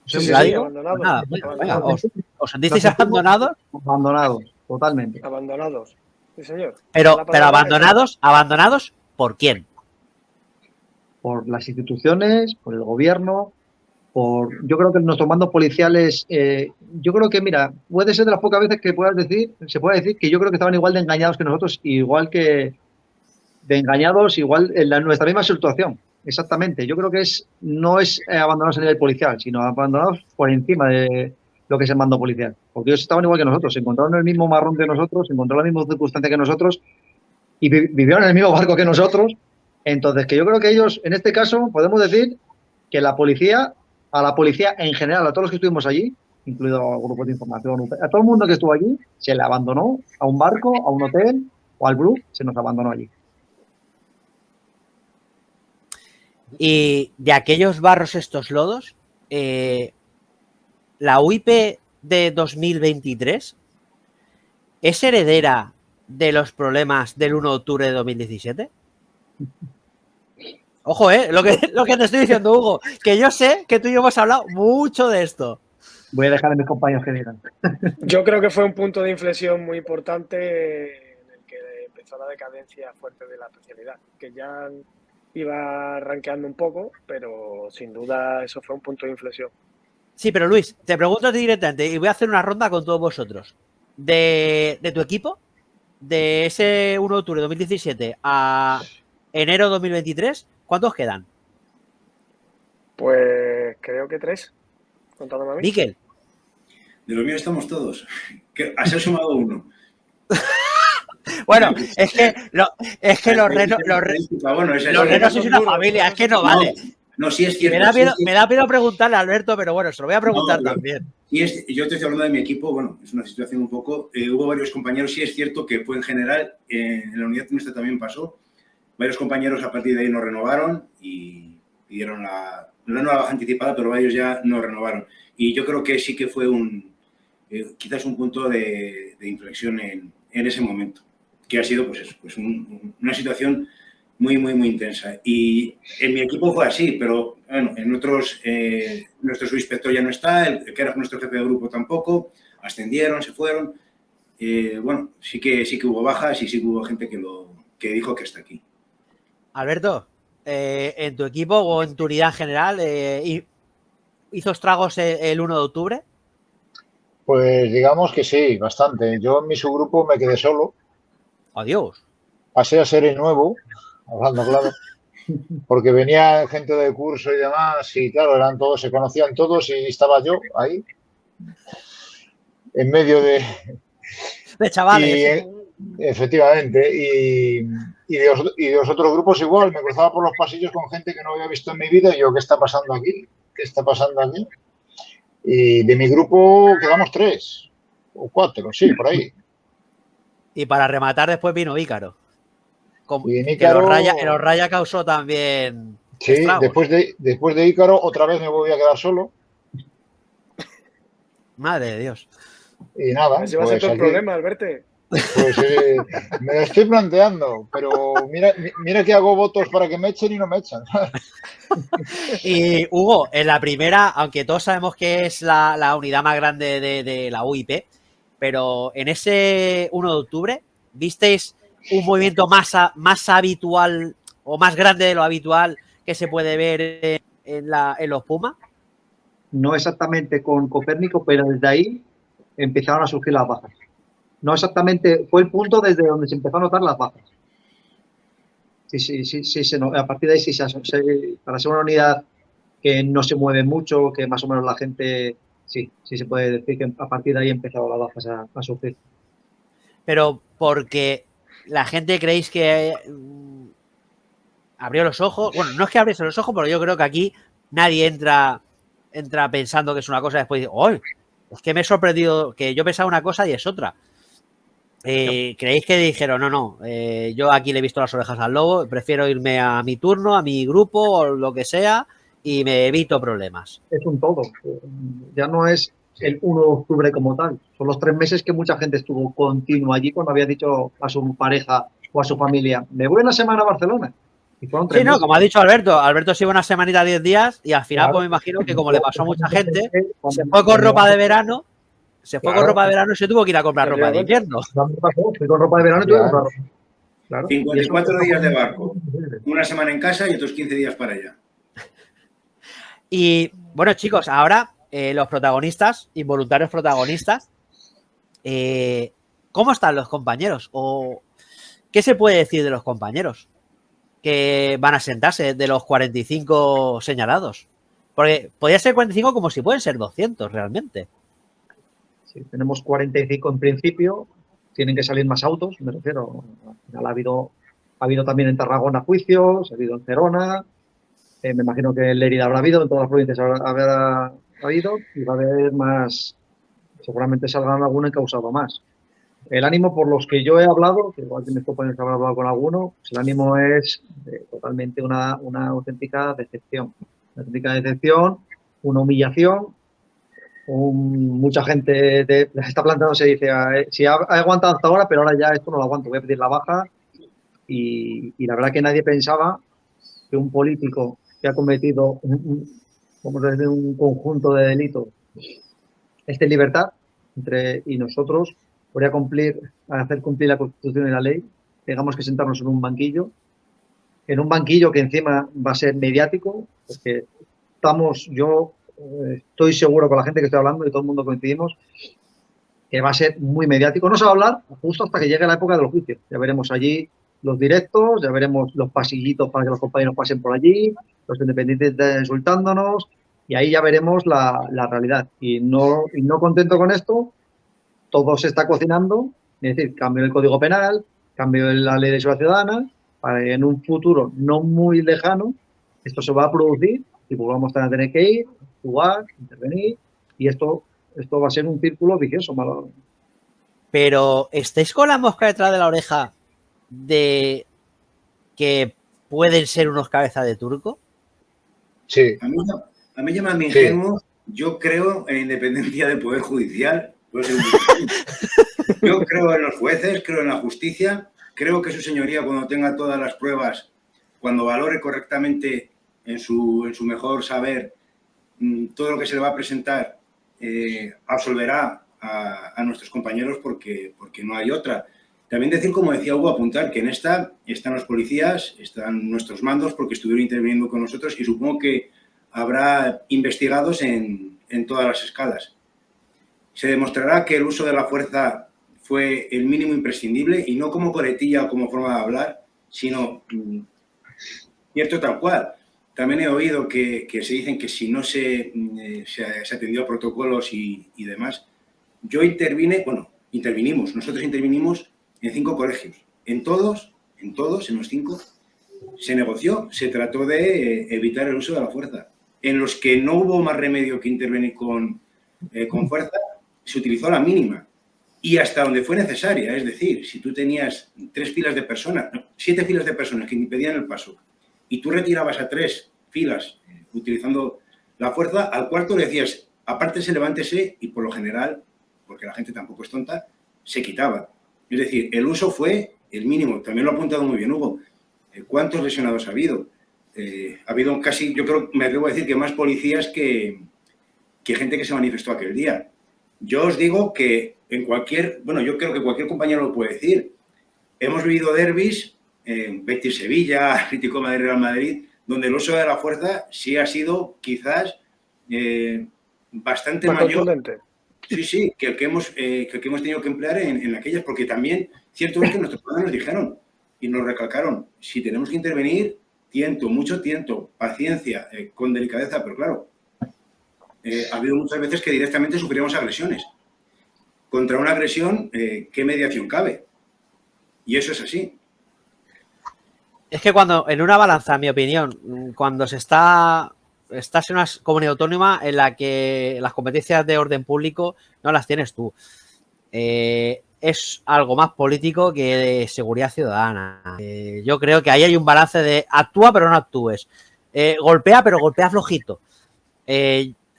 Sí, ¿La sí, digo? abandonados. Pues nada, venga, Abandonados. ¿os sentisteis abandonados? Abandonados, totalmente. Abandonados. Sí, señor. Pero La palabra abandonados, ¿por quién? Por las instituciones, por el gobierno, yo creo que nuestros mandos policiales, yo creo que, mira, puede ser de las pocas veces que se puede decir que yo creo que estaban igual de engañados que nosotros, igual en nuestra misma situación. Exactamente. Yo creo que no es abandonados a nivel policial, sino abandonados por encima de lo que es el mando policial. Porque ellos estaban igual que nosotros, se encontraron en el mismo marrón que nosotros, se encontraron en la misma circunstancia que nosotros y vivieron en el mismo barco que nosotros. Entonces, que yo creo que ellos, en este caso, podemos decir que a la policía en general, a todos los que estuvimos allí, incluido grupos de información, a todo el mundo que estuvo allí, se le abandonó a un barco, a un hotel o al Brook, se nos abandonó allí. Y de aquellos barros, estos lodos, la UIP de 2023 es heredera de los problemas del 1 de octubre de 2017. Ojo, lo que te estoy diciendo, Hugo, que yo sé que tú y yo hemos hablado mucho de esto. Voy a dejar a mis compañeros que digan. Yo creo que fue un punto de inflexión muy importante en el que empezó la decadencia fuerte de la especialidad, que ya iba rankeando un poco, pero sin duda eso fue un punto de inflexión. Sí, pero Luis, te pregunto a ti directamente y voy a hacer una ronda con todos vosotros. De tu equipo, de ese 1 de octubre de 2017 a enero de 2023, ¿cuántos quedan? Pues creo que 3, contándome a mí. Níquel. De lo mío estamos todos. A ser sumado uno. Bueno, es que los renos es una familia, es que no vale. No, sí es cierto. Me da miedo preguntarle a Alberto, pero bueno, se lo voy a preguntar también. Yo te estoy hablando de mi equipo, bueno, es una situación un poco... hubo varios compañeros, sí es cierto que fue en general, en la unidad nuestra también pasó, varios compañeros a partir de ahí no renovaron y pidieron la baja anticipada, pero varios ya no renovaron. Y yo creo que sí que fue quizás un punto de inflexión en ese momento, que ha sido pues eso, pues una situación muy, muy, muy intensa. Y en mi equipo fue así, pero bueno, en otros, nuestro subinspector ya no está, el que era nuestro jefe de grupo tampoco, ascendieron, se fueron. Bueno, sí que hubo bajas y sí que hubo gente que dijo que está aquí. Alberto, ¿en tu equipo o en tu unidad en general hizo estragos el 1 de octubre? Pues digamos que sí, bastante. Yo en mi subgrupo me quedé solo. Adiós. Pasé a ser el nuevo, hablando claro, porque venía gente de curso y demás y claro, se conocían todos y estaba yo ahí, en medio de chavales. Efectivamente. Y de los otros grupos igual, me cruzaba por los pasillos con gente que no había visto en mi vida y yo, ¿qué está pasando aquí? ¿Qué está pasando aquí? Y de mi grupo quedamos 3 o 4, sí, por ahí. Y para rematar después vino Ícaro. Y Ícaro que los Raya causó también. Sí, después de Ícaro otra vez me volví a quedar solo. Madre de Dios. Y nada. Ese va a ser todo el problema, Alberto. Pues me lo estoy planteando, pero mira que hago votos para que me echen y no me echan. Y Hugo, en la primera, aunque todos sabemos que es la unidad más grande de la UIP, pero en ese 1 de octubre, ¿visteis un movimiento más habitual o más grande de lo habitual que se puede ver en los Pumas? No exactamente con Copérnico, pero desde ahí empezaron a surgir las bajas. No exactamente, fue el punto desde donde se empezó a notar las bajas. Sí, a partir de ahí para ser una unidad que no se mueve mucho, que más o menos la gente, sí se puede decir que a partir de ahí empezaron las bajas a surgir. Pero porque la gente creéis que abrió los ojos, bueno, no es que abriese los ojos, pero yo creo que aquí nadie entra pensando que es una cosa y después dice, ¡oh! Es que me he sorprendido, que yo pensaba una cosa y es otra. ¿Creéis que dijeron, no, yo aquí le he visto las orejas al lobo, prefiero irme a mi turno, a mi grupo o lo que sea y me evito problemas? Es un todo. Ya no es, el 1 de octubre como tal. Son los 3 meses que mucha gente estuvo continuo allí cuando había dicho a su pareja o a su familia, me voy una semana a Barcelona. Y fueron 3 Sí, no, meses. como ha dicho Alberto se iba una semanita, 10 días, y al final, Claro. pues me imagino que como le pasó a mucha gente, Cuando- se fue con ropa de verano, Claro. y se tuvo que ir a comprar ropa de invierno. A mí me pasó, fui con ropa de verano y tuve que comprar ropa. Claro. 54 Y eso- días de barco, una semana en casa y otros 15 días para allá. Y bueno, chicos, ahora los protagonistas, involuntarios protagonistas, ¿cómo están los compañeros? ¿O qué se puede decir de los compañeros que van a sentarse de los 45 señalados? Porque podría ser 45 como si pueden ser 200 realmente. Sí, tenemos 45 en principio, tienen que salir más autos, me refiero. Al final ha habido también en Tarragona juicios, ha habido en Gerona, me imagino que en Lérida habrá habido, en todas las provincias habrá habido, y va a haber más, seguramente saldrán alguno encausado más. El ánimo por los que yo he hablado, que igual que mis compañeros habrán hablado con alguno, pues el ánimo es totalmente una auténtica decepción. Una auténtica decepción, una humillación. Mucha gente está planteándose, dice, si ha aguantado hasta ahora, pero ahora ya esto no lo aguanto, voy a pedir la baja. Y la verdad que nadie pensaba que un político que ha cometido vamos a decir, un conjunto de delitos esté en libertad y nosotros podría hacer cumplir la Constitución y la ley, tengamos que sentarnos en un banquillo que encima va a ser mediático, porque yo estoy seguro con la gente que estoy hablando y todo el mundo coincidimos que va a ser muy mediático. No se va a hablar justo hasta que llegue la época de los juicios. Ya veremos allí los directos, ya veremos los pasillitos para que los compañeros pasen por allí, los independientes insultándonos, y ahí ya veremos la realidad. Y no contento con esto, todo se está cocinando, es decir, cambio el Código Penal, cambio en la Ley de Seguridad Ciudadana, para que en un futuro no muy lejano esto se va a producir y pues vamos a tener que ir, jugar, intervenir, y esto va a ser un círculo vicioso, malo. Pero ¿estáis con la mosca detrás de la oreja de que pueden ser unos cabezas de turco? Sí. A mí llaman ingenuo. Yo creo en la independencia del Poder Judicial. Yo creo en los jueces, creo en la justicia. Creo que su señoría, cuando tenga todas las pruebas, cuando valore correctamente en su mejor saber todo lo que se le va a presentar, absolverá a nuestros compañeros porque no hay otra. También decir, como decía Hugo, apuntar que en esta están los policías, están nuestros mandos porque estuvieron interviniendo con nosotros y supongo que habrá investigados en todas las escalas. Se demostrará que el uso de la fuerza fue el mínimo imprescindible y no como coletilla o como forma de hablar, sino cierto tal cual. También he oído que se dicen que si no se atendió a protocolos y demás. Nosotros intervinimos en 5 colegios. En todos, en los 5, se negoció, se trató de evitar el uso de la fuerza. En los que no hubo más remedio que intervenir con fuerza, se utilizó la mínima. Y hasta donde fue necesaria. Es decir, si tú tenías 7 filas de personas que impedían el paso, y tú retirabas a 3 filas utilizando la fuerza, al cuarto le decías, apártese, levántese, y por lo general, porque la gente tampoco es tonta, se quitaba. Es decir, el uso fue el mínimo. También lo ha apuntado muy bien Hugo. ¿Cuántos lesionados ha habido? Ha habido casi, yo creo, me atrevo a decir que más policías que gente que se manifestó aquel día. Yo os digo que yo creo que cualquier compañero lo puede decir. Hemos vivido derbis, Betis-Sevilla, Atlético Madrid-Real Madrid, donde el uso de la fuerza sí ha sido quizás bastante mayor. Sí, que el que hemos tenido que emplear en aquellas, porque también, cierto es que nuestros padres nos dijeron y nos recalcaron, si tenemos que intervenir, mucho tiento, paciencia, con delicadeza, pero claro, ha habido muchas veces que directamente sufríamos agresiones. Contra una agresión, ¿qué mediación cabe? Y eso es así. Es que cuando, en una balanza, en mi opinión, cuando estás en una comunidad autónoma en la que las competencias de orden público no las tienes tú, es algo más político que de seguridad ciudadana. Yo creo que ahí hay un balance de actúa pero no actúes, golpea pero golpea flojito.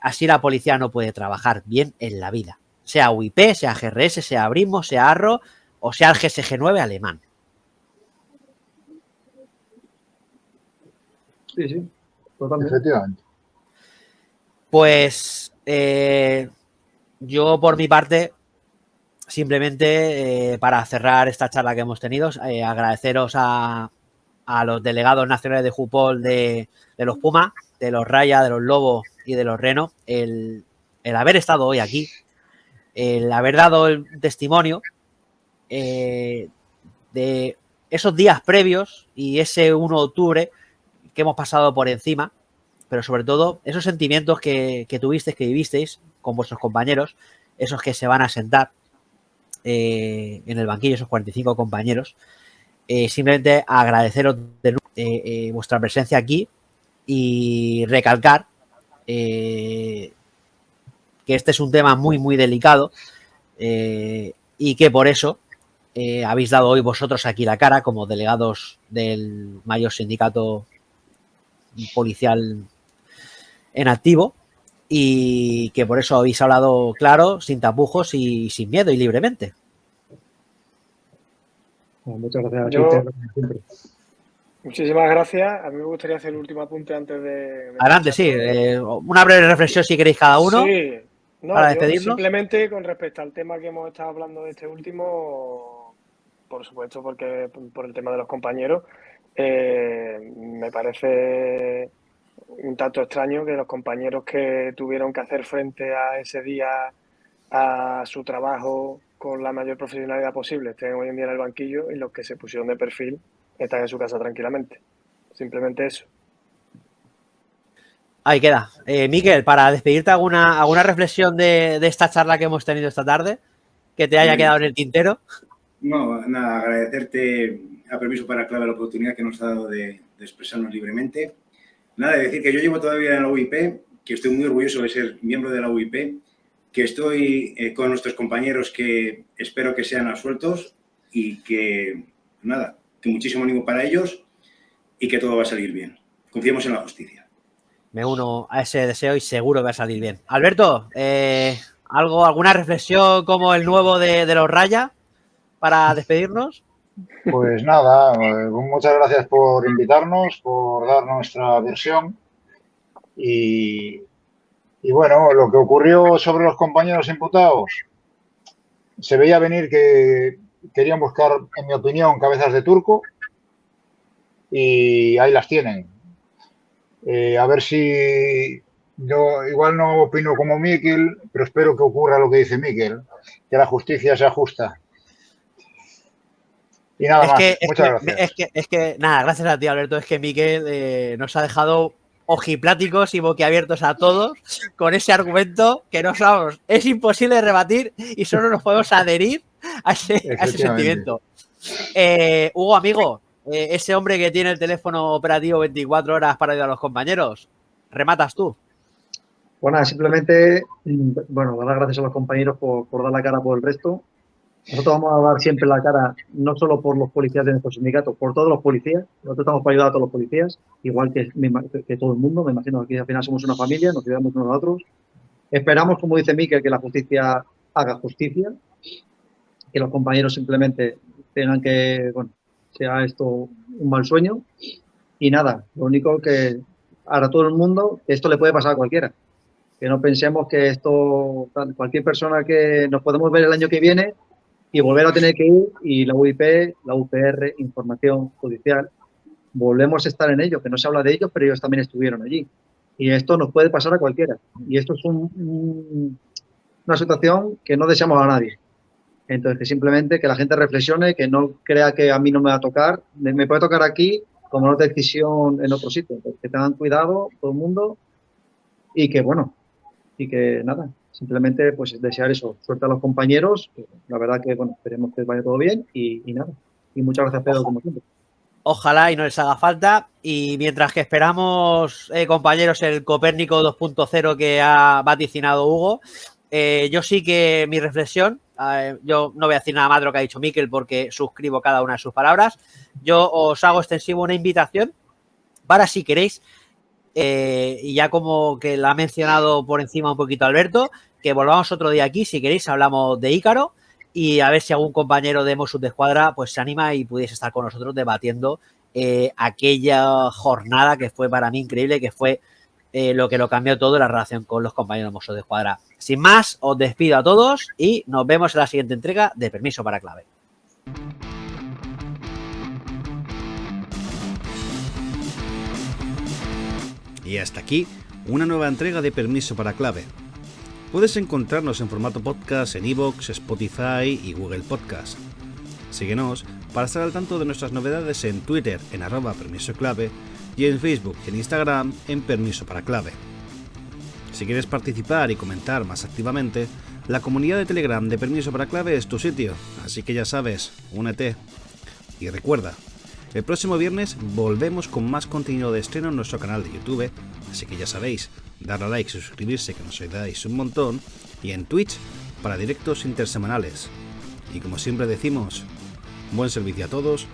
así la policía no puede trabajar bien en la vida. Sea UIP, sea GRS, sea Brismo, sea Arro o sea el GSG-9 alemán. Sí, totalmente. Efectivamente. Pues yo por mi parte, simplemente para cerrar esta charla que hemos tenido, agradeceros a los delegados nacionales de Jupol de los Puma, de los Raya, de los Lobos y de los Reno, el haber estado hoy aquí, el haber dado el testimonio de esos días previos y ese 1 de octubre que hemos pasado por encima, pero sobre todo esos sentimientos que tuvisteis, que vivisteis con vuestros compañeros, esos que se van a sentar en el banquillo, esos 45 compañeros. Simplemente agradeceros vuestra presencia aquí y recalcar que este es un tema muy, muy delicado y que por eso habéis dado hoy vosotros aquí la cara como delegados del mayor sindicato policial en activo y que por eso habéis hablado claro, sin tapujos y sin miedo y libremente. Muchas gracias. Yo, muchísimas gracias. A mí me gustaría hacer el último apunte antes de adelante, sí. Una breve reflexión si queréis cada uno. Sí, no, para yo despedirnos. simplemente con respecto al tema que hemos estado hablando de este último, por supuesto, porque por el tema de los compañeros, me parece un tanto extraño que los compañeros que tuvieron que hacer frente a ese día a su trabajo con la mayor profesionalidad posible estén hoy en día en el banquillo y los que se pusieron de perfil están en su casa tranquilamente. Simplemente eso. Ahí queda. Miquel, para despedirte, ¿alguna reflexión de esta charla que hemos tenido esta tarde que te haya quedado en el tintero? No, nada, agradecerte a Permiso para Clave la oportunidad que nos ha dado de expresarnos libremente. Nada, decir que yo llevo todavía en la UIP, que estoy muy orgulloso de ser miembro de la UIP, que estoy con nuestros compañeros que espero que sean absueltos y que, nada, que muchísimo ánimo para ellos y que todo va a salir bien. Confiemos en la justicia. Me uno a ese deseo y seguro que va a salir bien. Alberto, ¿alguna reflexión como el nuevo de los Raya para despedirnos? Pues nada, muchas gracias por invitarnos, por dar nuestra versión y bueno, lo que ocurrió sobre los compañeros imputados, se veía venir que querían buscar, en mi opinión, cabezas de turco y ahí las tienen. A ver si yo igual no opino como Miquel, pero espero que ocurra lo que dice Miquel, que la justicia sea justa. Y nada más, muchas gracias. Es que, nada, gracias a ti, Alberto. Es que Miquel nos ha dejado ojipláticos y boquiabiertos a todos con ese argumento que no sabemos, es imposible rebatir y solo nos podemos adherir a ese sentimiento. Hugo, amigo, ese hombre que tiene el teléfono operativo 24 horas para ayudar a los compañeros, rematas tú. Bueno, simplemente, bueno, dar las gracias a los compañeros por dar la cara por el resto. Nosotros vamos a dar siempre la cara, no solo por los policías de nuestro sindicato, por todos los policías. Nosotros estamos para ayudar a todos los policías, igual que todo el mundo. Me imagino que al final somos una familia, nos ayudamos unos a otros. Esperamos, como dice Miquel, que la justicia haga justicia, que los compañeros simplemente tengan que, bueno, sea esto un mal sueño. Y nada, lo único que ahora todo el mundo, que esto le puede pasar a cualquiera. Que no pensemos que esto, cualquier persona que nos podemos ver el año que viene y volver a tener que ir, y la UIP, la UPR, información judicial, volvemos a estar en ello, que no se habla de ellos, pero ellos también estuvieron allí. Y esto nos puede pasar a cualquiera. Y esto es una situación que no deseamos a nadie. Entonces, que simplemente que la gente reflexione, que no crea que a mí no me va a tocar, me puede tocar aquí como no decisión en otro sitio. Entonces, que tengan cuidado todo el mundo y que, bueno, y que nada, simplemente pues desear eso, suerte a los compañeros, la verdad que bueno, esperemos que vaya todo bien y nada, y muchas gracias Pedro como siempre. Ojalá y no les haga falta, y mientras que esperamos, compañeros, el Copérnico 2.0 que ha vaticinado Hugo, yo sí que mi reflexión, yo no voy a decir nada más de lo que ha dicho Miquel porque suscribo cada una de sus palabras, yo os hago extensivo una invitación para, si queréis, y ya como que la ha mencionado por encima un poquito Alberto, que volvamos otro día aquí, si queréis, hablamos de Ícaro y a ver si algún compañero de Mossos de Escuadra pues se anima y pudiese estar con nosotros debatiendo aquella jornada que fue para mí increíble, que fue lo que lo cambió todo la relación con los compañeros de Mossos de Escuadra. Sin más, os despido a todos y nos vemos en la siguiente entrega de Permiso para Clave. Y hasta aquí una nueva entrega de Permiso para Clave. Puedes encontrarnos en formato podcast en iVoox, Spotify y Google Podcast. Síguenos para estar al tanto de nuestras novedades en Twitter en @permisoclave y en Facebook y en Instagram en Permiso para Clave. Si quieres participar y comentar más activamente, la comunidad de Telegram de Permiso para Clave es tu sitio, así que ya sabes, únete. Y recuerda, el próximo viernes volvemos con más contenido de estreno en nuestro canal de YouTube, así que ya sabéis, darle a like y suscribirse que nos ayudáis un montón, y en Twitch para directos intersemanales. Y como siempre decimos, buen servicio a todos